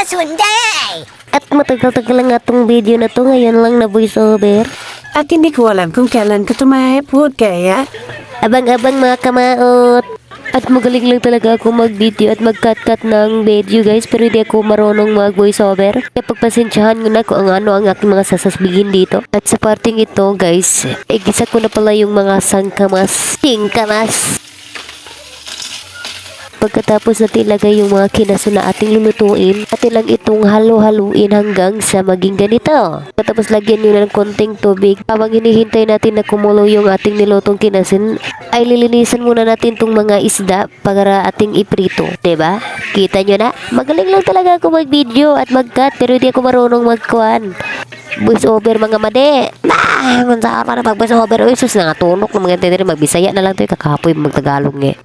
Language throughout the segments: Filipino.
Sunday! At matagal-tagal lang nga tong video na to, ngayon lang na voice over. At hindi ko alam kung kailan ko tumahipod kaya. Abang-abang mga kamaot. At magaling lang talaga ako mag-video at mag-cut-cut ng video guys, pero hindi ako marunong mag-voice over. Kaya pagpasensyahan ko na kung ano ang aking mga sasasbigin dito. At sa parting ito guys, igisa ko na pala yung mga sangkamas. Singkamas! Pagkatapos natin ilagay yung mga kinaso na ating lulutuin, atin lang itong halo-haluin hanggang sa maging ganito. Pagkatapos lagyan nyo ng konting tubig. Habang hinihintay natin na kumulo yung ating nilutong kinasin, ay lilinisan muna natin tong mga isda para ating iprito. Diba? Kita nyo na? Magaling lang talaga ako mag-video at mag-cut, pero hindi ako marunong mag-kuhan. Voice over mga made. Kung saan pa na mag-voice over. Uy, sus na nga tunok ng mga tindera. Magbisaya na lang to. Kakapoy mag-Tagalog eh.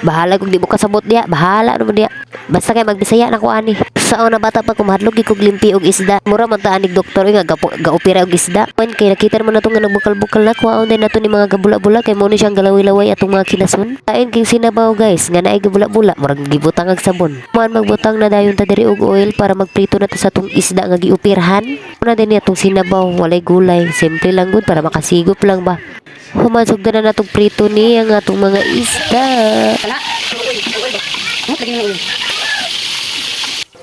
Bahala kung di mo kasabot diya. Bahala naman diya. Basta kayo magbisaya na ko ani. Sa una bata pa kumahadlog ikog limpi og isda. Mura man ta anig doktor nga gaupira og isda. Man kay nakita mo na to nga nagbukal-bukal na kuwaon din nato ni mga gabula-bula kay mo ni siyang galaway-laway atong mga kinason. Kain king sinabaw guys nga naay gabula-bula murag gibutang og sabon. Man magbutang na dayon ta diri og oil para magprito na to sa tong isda nga giupirhan. Una din atong sinabaw walay gulay. Simple lang gud para makasigop lang ba. Humasog na natong prito ni ang atong mga isda.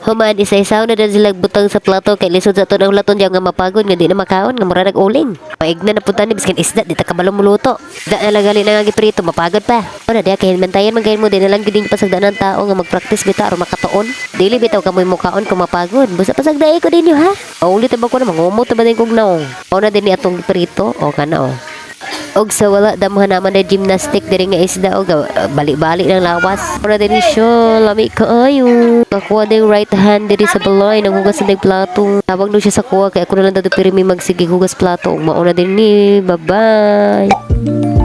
Human isa-isaw na din sila butang sa plato kay lisod sa to ng laton diyan nga mapagod nga di na makaon nga mura nag-uling. Paigna na punta ni biskin isda di ta kabalo muluto. Da na lang gali na nga giprito mapagod pa. Wala diya kay hinmantayan man gayon mo din na lang giding pasagdan ng tao nga mag-practice bita aron makatuon. Dili bitaw kamoy mukaon kung mapagod. Busa pasagday ko din yo ha. Ulit ba ko na mangumot ba din kog naong. O na din ni atong prito o kana o. Og sa wala damuhan naman na gymnastic diri nga isda og balik-balik ng lawas. Ora din siya lami kaayo. Nakuha din right hand diri sa balay nang hugas ng plato. Tawag no siya sa kuha kay ako na lang dato pirmi magsige hugas plato. Mauna din ni. Bye-bye.